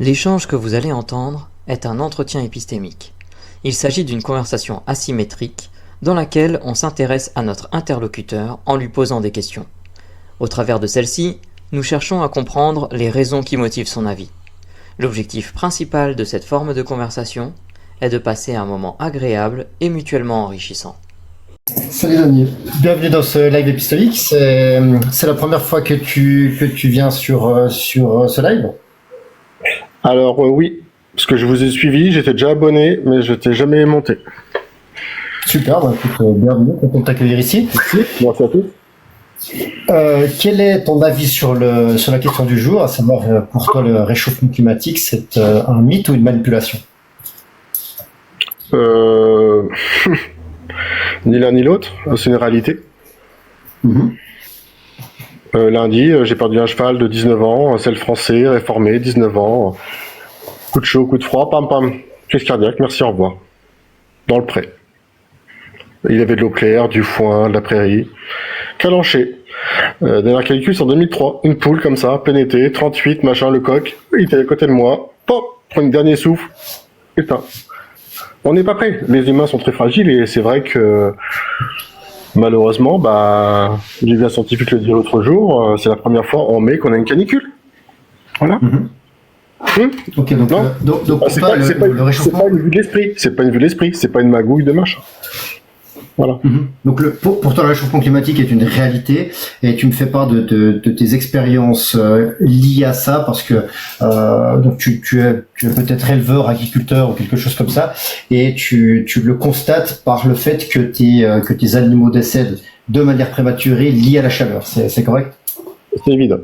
L'échange que vous allez entendre est un entretien épistémique. Il s'agit d'une conversation asymétrique dans laquelle on s'intéresse à notre interlocuteur en lui posant des questions. Au travers de celle-ci, nous cherchons à comprendre les raisons qui motivent son avis. L'objectif principal de cette forme de conversation est de passer un moment agréable et mutuellement enrichissant. Salut Denis, bienvenue dans ce live épistolique. C'est la première fois que tu viens sur ce live? Alors oui, parce que je vous ai suivi, j'étais déjà abonné, mais je t'ai jamais monté. Super, bah, écoute, bienvenue, content de t'accueillir ici. Merci à tous. Quel est ton avis sur la question du jour, à savoir pour toi le réchauffement climatique, c'est un mythe ou une manipulation? Ni l'un ni l'autre, c'est une réalité. Lundi, j'ai perdu un cheval de 19 ans, celle français, réformé, 19 ans. Coup de chaud, coup de froid, pam pam. Crise cardiaque, merci, au revoir. Dans le pré. Il avait de l'eau claire, du foin, de la prairie. Calanché. Dernière calcul, c'est en 2003. Une poule comme ça, plein été, 38, machin, le coq. Il était à côté de moi. Pop, prend une dernier souffle. Putain. On n'est pas prêt. Les humains sont très fragiles et c'est vrai que malheureusement, j'ai vu un scientifique le dire l'autre jour, c'est la première fois en mai qu'on a une canicule. Voilà. Ok, donc c'est pas une vue de l'esprit, c'est pas une vue de l'esprit, c'est pas une magouille de machin. Voilà. Donc pour toi, le réchauffement climatique est une réalité et tu me fais part de tes expériences liées à ça parce que donc tu es peut-être éleveur, agriculteur ou quelque chose comme ça et tu le constates par le fait que tes animaux décèdent de manière prématurée liée à la chaleur. C'est correct? C'est évident.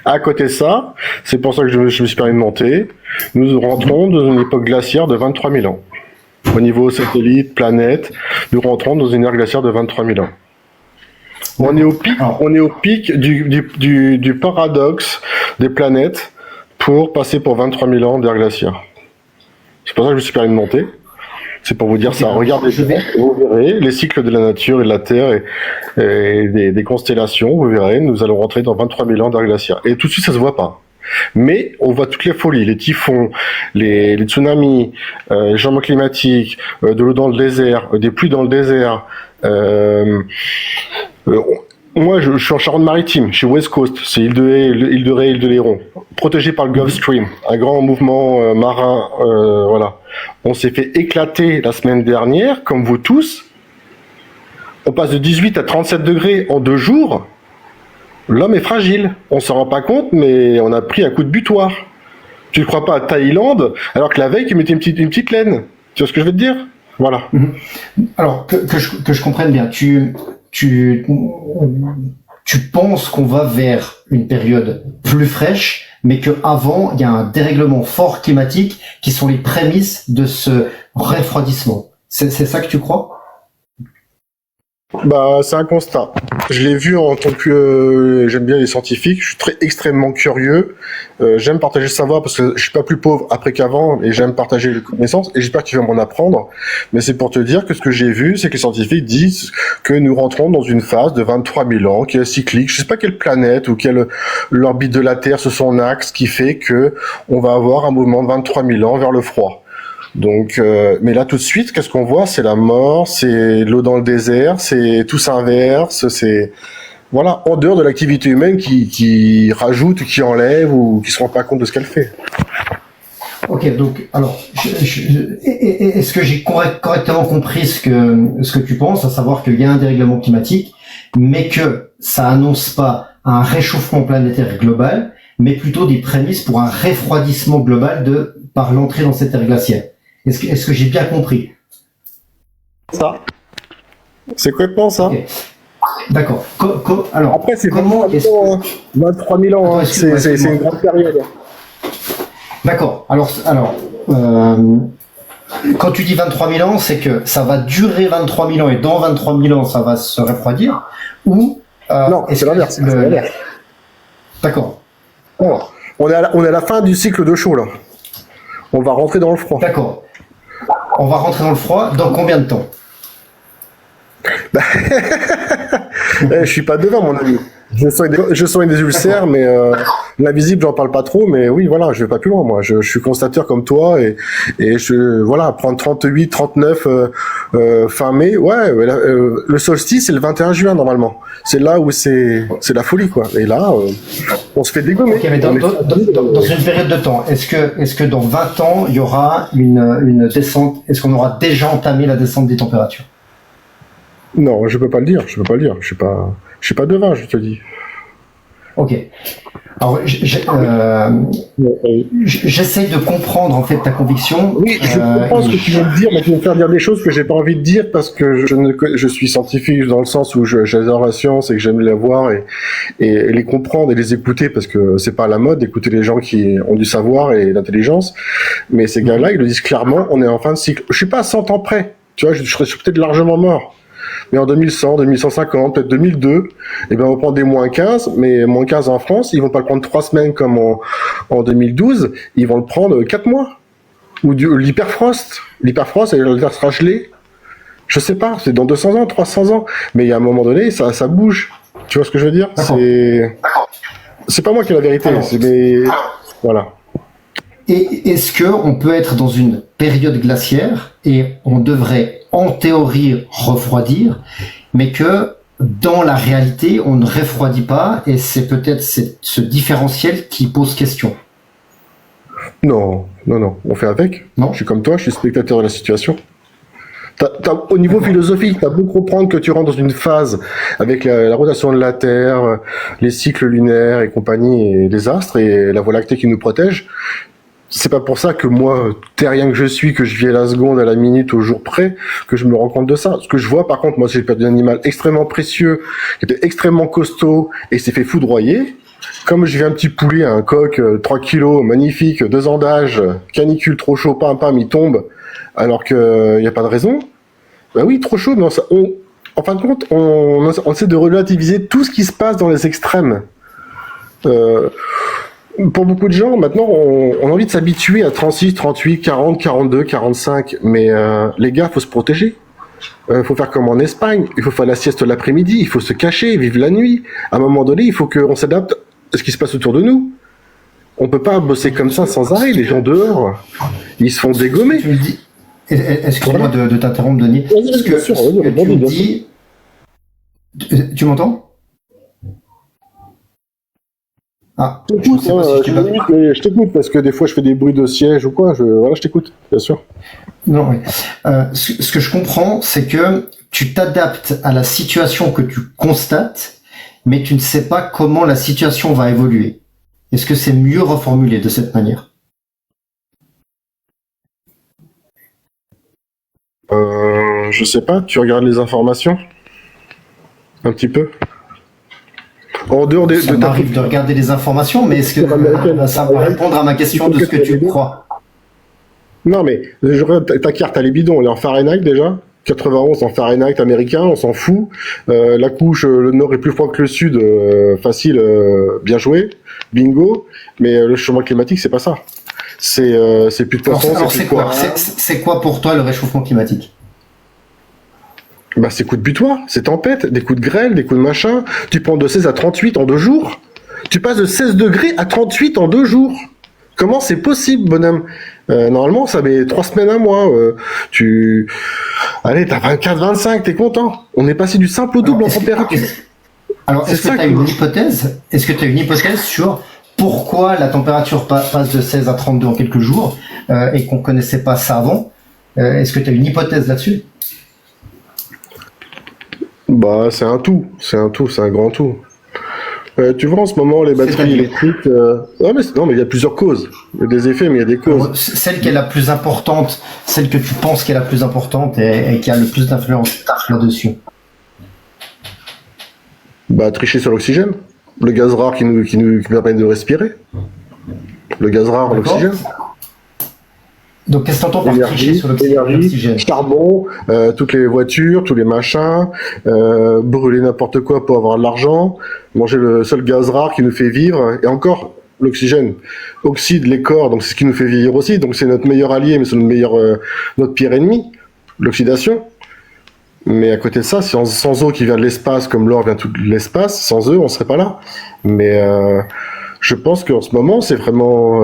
À côté de ça, c'est pour ça que je me suis permis de monter, nous rentrons dans une époque glaciaire de 23 000 ans. Au niveau satellite, planète, nous rentrons dans une ère glaciaire de 23 000 ans. On est au pic du paradoxe des planètes pour passer pour 23 000 ans d'ère glaciaire. C'est pour ça que je me suis permis de monter. C'est pour vous dire ça. Regardez, vous verrez les cycles de la nature et de la Terre et des constellations. Vous verrez, nous allons rentrer dans 23 000 ans d'ère glaciaire. Et tout de suite, ça se voit pas. Mais on voit toutes les folies, les typhons, les tsunamis, les changements climatiques, de l'eau dans le désert, des pluies dans le désert. Moi, je suis en Charente-Maritime, je suis West Coast, c'est île de Ré, île de Léron, protégé par le Gulf Stream, un grand mouvement marin, voilà. On s'est fait éclater la semaine dernière, comme vous tous. On passe de 18 à 37 degrés en 2 jours. L'homme est fragile. On s'en rend pas compte, mais on a pris un coup de butoir. Tu ne crois pas à Thaïlande, alors que la veille, tu mettais une petite laine. Tu vois ce que je veux te dire? Voilà. Alors, que je comprenne bien, tu penses qu'on va vers une période plus fraîche, mais qu'avant, il y a un dérèglement fort climatique qui sont les prémices de ce refroidissement. C'est ça que tu crois? C'est un constat. Je l'ai vu en tant que j'aime bien les scientifiques, je suis extrêmement curieux. J'aime partager le savoir parce que je suis pas plus pauvre après qu'avant et j'aime partager les connaissances et j'espère que tu vas m'en apprendre. Mais c'est pour te dire que ce que j'ai vu, c'est que les scientifiques disent que nous rentrons dans une phase de 23 000 ans qui est cyclique. Je sais pas quelle planète ou quelle l'orbite de la Terre, c'est son axe qui fait que on va avoir un mouvement de 23 000 ans vers le froid. Donc, mais là tout de suite, qu'est-ce qu'on voit? C'est la mort, c'est l'eau dans le désert, c'est tout s'inverse, c'est voilà, en dehors de l'activité humaine qui rajoute, qui enlève ou qui se rend pas compte de ce qu'elle fait. Ok, donc alors, est-ce que j'ai correctement compris ce que tu penses, à savoir qu'il y a un dérèglement climatique, mais que ça annonce pas un réchauffement planétaire global, mais plutôt des prémices pour un refroidissement global par l'entrée dans cette ère glaciaire? Est-ce que j'ai bien compris? Ça. C'est complètement ça. Okay. D'accord. Alors, après, c'est comment 23 000 ans, hein, c'est une grande période. D'accord. Alors, quand tu dis 23 000 ans, c'est que ça va durer 23 000 ans et dans 23 000 ans, ça va se refroidir ou non, c'est l'inverse. D'accord. Alors, on est à la fin du cycle de chaud là. On va rentrer dans le froid. D'accord. On va rentrer dans le froid dans combien de temps? Je suis pas devant, mon ami. Je soigne des ulcères, mais l'invisible, j'en parle pas trop. Mais oui, voilà, je vais pas plus loin. Moi, je suis constateur comme toi et voilà, prendre 38, 39 fin mai. Ouais, le solstice, c'est le 21 juin normalement. C'est là où c'est la folie, quoi. Et là, on se fait dégommer. Ok, mais dans une période de temps, est-ce que dans 20 ans, il y aura une descente? Est-ce qu'on aura déjà entamé la descente des températures? Non, je peux pas le dire. Je suis pas devin, je te dis. Ok. Alors, j'essaie de comprendre en fait ta conviction. Oui, je comprends ce que tu veux me dire, mais tu veux me faire dire des choses que j'ai pas envie de dire parce que je suis scientifique dans le sens où j'adore la science et que j'aime la voir et les comprendre et les écouter parce que c'est pas à la mode d'écouter les gens qui ont du savoir et l'intelligence. Mais ces gars-là, ils le disent clairement, on est en fin de cycle. Je suis pas à 100 ans près. Tu vois, je serais peut-être largement mort. Mais en 2100, 2150, peut-être 2002, eh ben, on prend des moins 15, mais moins 15 en France, ils vont pas le prendre 3 semaines comme en 2012, ils vont le prendre 4 mois. Ou l'hyperfrost. L'hyperfrost, elle sera gelée. Je sais pas, c'est dans 200 ans, 300 ans. Mais il y a un moment donné, ça bouge. Tu vois ce que je veux dire? C'est pas moi qui ai la vérité, mais voilà. Et est-ce que on peut être dans une période glaciaire et on devrait en théorie refroidir, mais que dans la réalité on ne refroidit pas et c'est peut-être ce différentiel qui pose question? Non, on fait avec. Non. Je suis comme toi, je suis spectateur de la situation. Au niveau philosophique, t'as beau comprendre que tu rentres dans une phase avec la rotation de la Terre, les cycles lunaires et compagnie, et les astres et la Voie lactée qui nous protège. C'est pas pour ça que moi, terrien que je suis, que je vis à la seconde, à la minute, au jour près, que je me rends compte de ça. Ce que je vois, par contre, moi, j'ai perdu un animal extrêmement précieux, qui était extrêmement costaud, et s'est fait foudroyer. Comme je vis un petit poulet, un coq, 3 kilos, magnifique, 2 ans d'âge, canicule, trop chaud, pam, il tombe, alors que y a pas de raison. Bah oui, trop chaud, mais en fin de compte, on essaie de relativiser tout ce qui se passe dans les extrêmes. Pour beaucoup de gens, maintenant, on a envie de s'habituer à 36, 38, 40, 42, 45. Mais les gars, faut se protéger. Faut faire comme en Espagne. Il faut faire la sieste l'après-midi. Il faut se cacher, vivre la nuit. À un moment donné, il faut qu'on s'adapte à ce qui se passe autour de nous. On peut pas bosser comme ça sans arrêt. Les gens dehors, ils se font dégommer. Tu me dis, excuse-moi de t'interrompre, Denis. Tu m'entends? Ah, je t'écoute parce que des fois je fais des bruits de siège ou quoi. Voilà, je t'écoute, bien sûr. Non, oui. Ce que je comprends, c'est que tu t'adaptes à la situation que tu constates, mais tu ne sais pas comment la situation va évoluer. Est-ce que c'est mieux reformulé de cette manière? Je sais pas. Tu regardes les informations un petit peu. En dehors ça m'arrive de regarder les informations, mais est-ce que ça va répondre à ma question de ce que tu crois? Non, mais je regarde ta carte, elle est bidon. Elle est en Fahrenheit déjà. 91 en Fahrenheit américain, on s'en fout. La couche, le nord est plus froid que le sud, facile, bien joué, bingo. Mais le changement climatique, c'est pas ça. C'est plus de poissons. C'est quoi pour toi le réchauffement climatique? Bah, c'est coups de butoir, c'est tempête, des coups de grêle, des coups de machin. Tu prends de 16 à 38 en 2 jours. Tu passes de 16 degrés à 38 en 2 jours. Comment c'est possible, bonhomme? Normalement, ça met 3 semaines, un mois. Allez, t'as 24, 25, t'es content. On est passé du simple au double en température. Alors, est-ce que tu as une hypothèse? Est-ce que tu as une hypothèse sur pourquoi la température passe de 16 à 32 en quelques jours et qu'on connaissait pas ça avant? Est-ce que tu as une hypothèse là-dessus? Bah, c'est un grand tout. Tu vois en ce moment les batteries électriques. Non mais il y a plusieurs causes. Il y a des effets, mais il y a des causes. Celle qui est la plus importante, celle que tu penses qui est la plus importante et qui a le plus d'influence là-dessus. Bah, tricher sur l'oxygène. Le gaz rare qui nous permet de respirer. Le gaz rare, l'oxygène. Donc, qu'est-ce que t'entends par tricher sur l'oxygène? Charbon, toutes les voitures, tous les machins, brûler n'importe quoi pour avoir de l'argent, manger le seul gaz rare qui nous fait vivre, et encore, l'oxygène oxyde les corps, donc c'est ce qui nous fait vivre aussi, donc c'est notre meilleur allié, mais c'est notre pire ennemi, l'oxydation. Mais à côté de ça, sans eau qui vient de l'espace, comme l'or vient tout de l'espace, sans eux, on serait pas là. Mais je pense qu'en ce moment, c'est vraiment...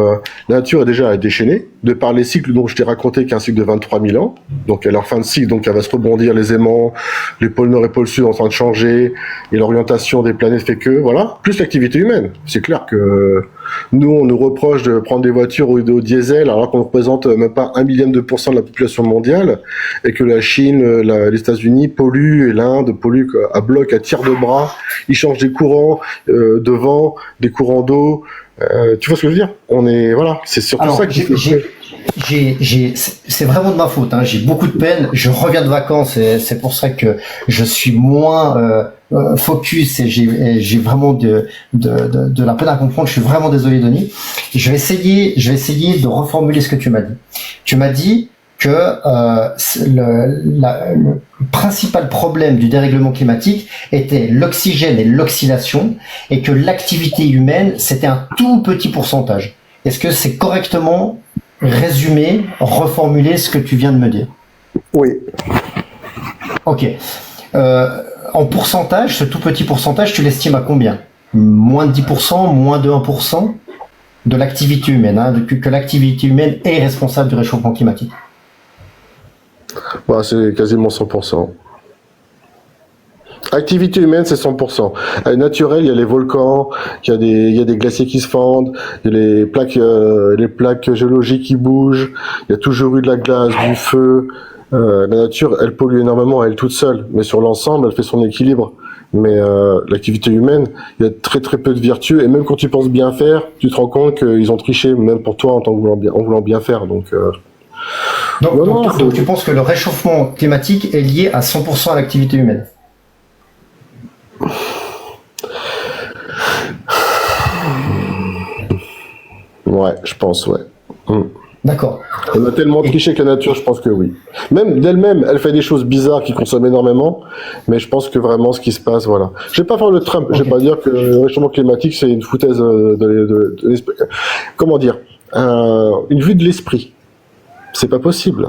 la nature est déjà déchaînée, de par les cycles dont je t'ai raconté, qu'un cycle de 23 000 ans. Donc à leur fin de cycle, donc elle va se rebondir, les aimants, les pôles nord et pôles sud en train de changer, et l'orientation des planètes fait que, voilà, plus l'activité humaine. C'est clair que nous, on nous reproche de prendre des voitures au diesel, alors qu'on représente même pas 1/1000% de la population mondiale, et que la Chine, les États-Unis polluent, et l'Inde pollue à bloc, à tir de bras. Ils changent des courants de vent, des courants d'eau. Tu vois ce que je veux dire? On est, voilà, c'est surtout Alors, ça qui c'est vraiment de ma faute, hein. J'ai beaucoup de peine. Je reviens de vacances et c'est pour ça que je suis moins focus et j'ai vraiment de la peine à comprendre. Je suis vraiment désolé, Denis. Je vais essayer de reformuler ce que tu m'as dit. Tu m'as dit que le principal problème du dérèglement climatique était l'oxygène et l'oxydation, et que l'activité humaine, c'était un tout petit pourcentage. Est-ce que c'est correctement résumé, reformulé ce que tu viens de me dire? Oui. Ok. En pourcentage, ce tout petit pourcentage, tu l'estimes à combien? Moins de 10%, moins de 1% de l'activité humaine, hein, que l'activité humaine est responsable du réchauffement climatique? Bah, c'est quasiment 100%. Activité humaine, c'est 100%. Naturel, il y a les volcans, il y a des glaciers qui se fendent, il y a les plaques géologiques qui bougent, il y a toujours eu de la glace, du feu. La nature, elle pollue énormément à elle toute seule, mais sur l'ensemble, elle fait son équilibre. Mais l'activité humaine, il y a très très peu de vertus, et même quand tu penses bien faire, tu te rends compte qu'ils ont triché, même pour toi en voulant bien faire. Donc tu penses que le réchauffement climatique est lié à 100% à l'activité humaine? Ouais, je pense, ouais. D'accord. On a tellement triché avec la nature, je pense que oui. Même d'elle-même, elle fait des choses bizarres qui consomment énormément, mais je pense que vraiment ce qui se passe, voilà. Je vais pas faire le Trump, je vais pas dire que le réchauffement climatique c'est une foutaise de l'esprit. Comment dire, une vue de l'esprit. C'est pas possible.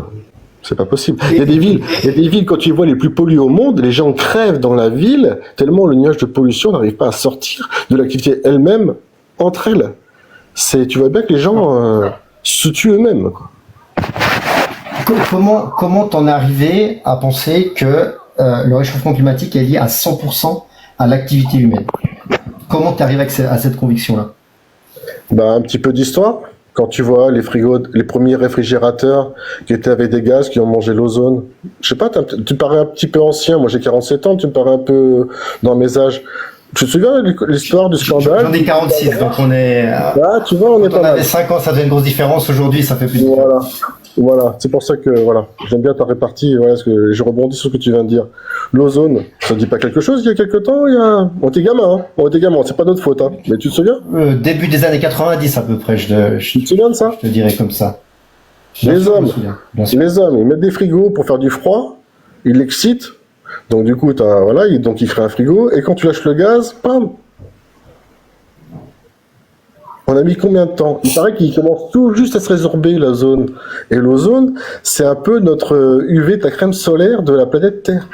C'est pas possible. Il y a des villes, quand tu vois les plus polluées au monde, les gens crèvent dans la ville tellement le nuage de pollution n'arrive pas à sortir de l'activité elle-même entre elles. Tu vois bien que les gens se tuent eux-mêmes, quoi. Comment t'en es arrivé à penser que le réchauffement climatique est lié à 100% à l'activité humaine? Comment t'es arrivé à cette conviction-là? Bah, un petit peu d'histoire. Quand tu vois les premiers réfrigérateurs qui étaient avec des gaz qui ont mangé l'ozone. Je sais pas, tu me parais un petit peu ancien. Moi, j'ai 47 ans, tu me parais un peu dans mes âges. Tu te souviens de l'histoire du scandale? J'en ai 46, donc on est... Ah, tu vois, on est pas mal. On avait 5 ans, ça faisait une grosse différence. Aujourd'hui, ça fait plus de... Voilà, c'est pour ça que, voilà, j'aime bien ta répartie, voilà, parce que je rebondis sur ce que tu viens de dire. L'ozone, ça te dit pas quelque chose il y a quelque temps? On était gamin, c'est pas notre faute, hein. Mais tu te souviens? Début des années 90 à peu près, Tu te souviens de ça? Je te dirais comme ça. Les hommes, ils mettent des frigos pour faire du froid, ils l'excitent, donc du coup, donc ils créent un frigo, et quand tu lâches le gaz, pam! On a mis combien de temps? Il paraît qu'il commence tout juste à se résorber, l'ozone. Et l'ozone, c'est un peu notre UV, ta crème solaire de la planète Terre.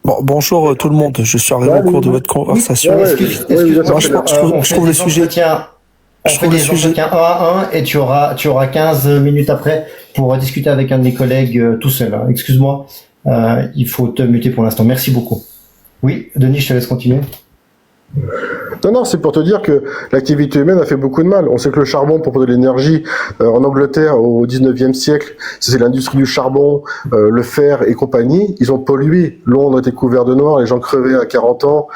Bon, bonjour tout le monde, je suis arrivé au cours de votre conversation. Je trouve le sujet... On fait des entretiens 1 à 1 et tu auras 15 minutes après pour discuter avec un de mes collègues tout seul. Hein. Excuse-moi, il faut te muter pour l'instant. Merci beaucoup. Oui, Denis, je te laisse continuer. Non, c'est pour te dire que l'activité humaine a fait beaucoup de mal. On sait que le charbon pour produire de l'énergie, en Angleterre, au 19e siècle, c'est l'industrie du charbon, le fer et compagnie. Ils ont pollué. Londres était couvert de noir, les gens crevaient à 40 ans.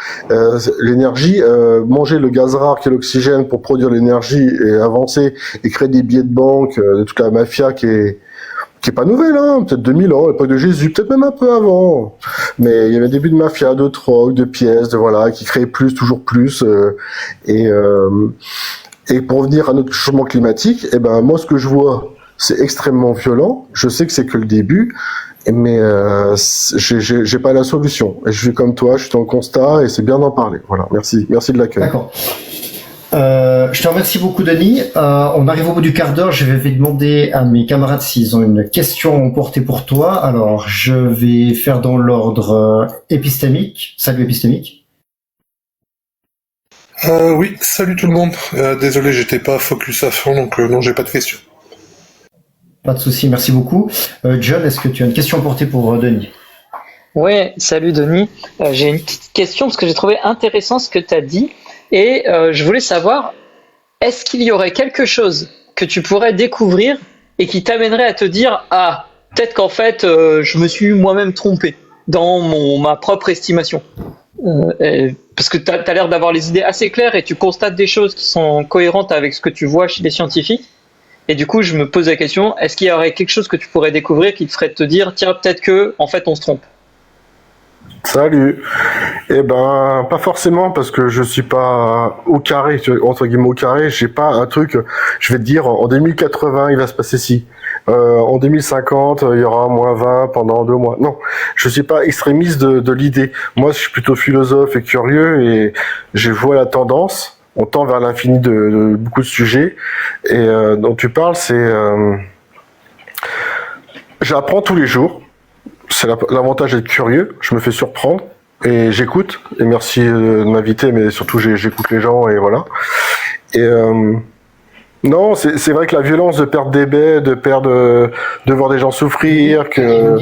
L'énergie, manger le gaz rare qui est l'oxygène pour produire l'énergie et avancer et créer des billets de banque de toute la mafia qui est pas nouvelle, hein, peut-être 2000 ans, l'époque de Jésus, peut-être même un peu avant. Mais il y avait des début de mafia, de drogue, de pièces, qui créaient plus, toujours plus. Et pour revenir à notre changement climatique, moi, ce que je vois, c'est extrêmement violent. Je sais que c'est que le début, mais j'ai pas la solution. Et je suis comme toi, je suis dans le constat, et c'est bien d'en parler. Voilà, merci de l'accueil. D'accord. Je te remercie beaucoup, Denis. On arrive au bout du quart d'heure. Je vais demander à mes camarades s'ils ont une question à emporter pour toi. Alors, je vais faire dans l'ordre épistémique. Salut, épistémique. Oui, salut tout le monde. Désolé, j'étais pas focus à fond, donc non, j'ai pas de questions. Pas de souci, merci beaucoup. John, est-ce que tu as une question à emporter pour Denis? Ouais, salut Denis. J'ai une petite question parce que j'ai trouvé intéressant ce que tu as dit et je voulais savoir, est-ce qu'il y aurait quelque chose que tu pourrais découvrir et qui t'amènerait à te dire, ah, peut-être qu'en fait, je me suis moi-même trompé dans ma propre estimation. Parce que tu as l'air d'avoir les idées assez claires et tu constates des choses qui sont cohérentes avec ce que tu vois chez les scientifiques. Et du coup, je me pose la question, est-ce qu'il y aurait quelque chose que tu pourrais découvrir qui te ferait te dire, tiens, peut-être que, en fait, on se trompe? Salut. Eh ben, pas forcément parce que je suis pas au carré, entre guillemets au carré. J'ai pas un truc. Je vais te dire, en 2080, il va se passer ci. En 2050, il y aura -20 pendant 2 mois. Non, je suis pas extrémiste de l'idée. Moi, je suis plutôt philosophe et curieux et je vois la tendance. On tend vers l'infini de beaucoup de sujets. Et dont tu parles, c'est j'apprends tous les jours. C'est l'avantage d'être curieux, je me fais surprendre et j'écoute, et merci de m'inviter, mais surtout j'écoute les gens et voilà. Et non, c'est vrai que la violence de perdre des baies, de voir des gens souffrir, que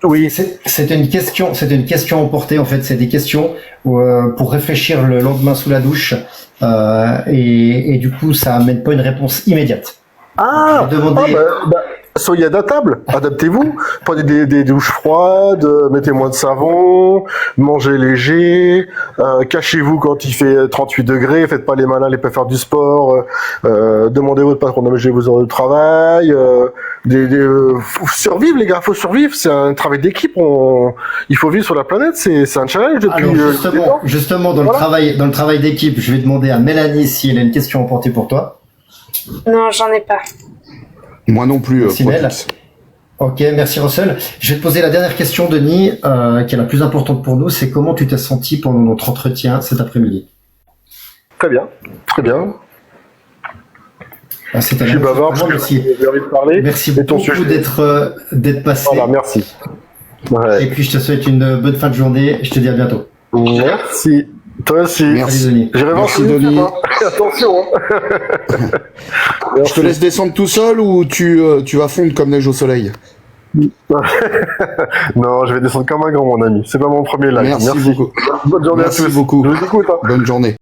oui. C'est une question emportée en fait, c'est des questions pour réfléchir le lendemain sous la douche et du coup ça amène pas une réponse immédiate. Soyez adaptez-vous, prenez des douches froides, mettez moins de savon, mangez léger, cachez-vous quand il fait 38 degrés, faites pas les malins, les pas faire du sport, demandez à votre patron d'aménager vos heures de travail, faut survivre les gars, faut survivre, c'est un travail d'équipe, il faut vivre sur la planète, c'est un challenge depuis. Alors justement dans le travail d'équipe, je vais demander à Mélanie si elle a une question à emporter pour toi. Non, j'en ai pas. Moi non plus. Ok, merci Russell. Je vais te poser la dernière question, Denis, qui est la plus importante pour nous. C'est comment tu t'es senti pendant notre entretien cet après-midi? Très bien, très bien. Je suis bavard parce que j'ai envie de parler. Merci beaucoup d'être passé. Voilà, merci. Ouais. Et puis je te souhaite une bonne fin de journée. Je te dis à bientôt. Merci. Toi aussi. Merci. J'irai voir Merci Denis. Attention. Je te laisse descendre tout seul ou tu vas fondre comme neige au soleil? Non, je vais descendre comme un grand, mon ami. C'est pas mon premier live. Merci beaucoup. Bonne journée à tous. Merci beaucoup. Je vous écoute. Bonne journée.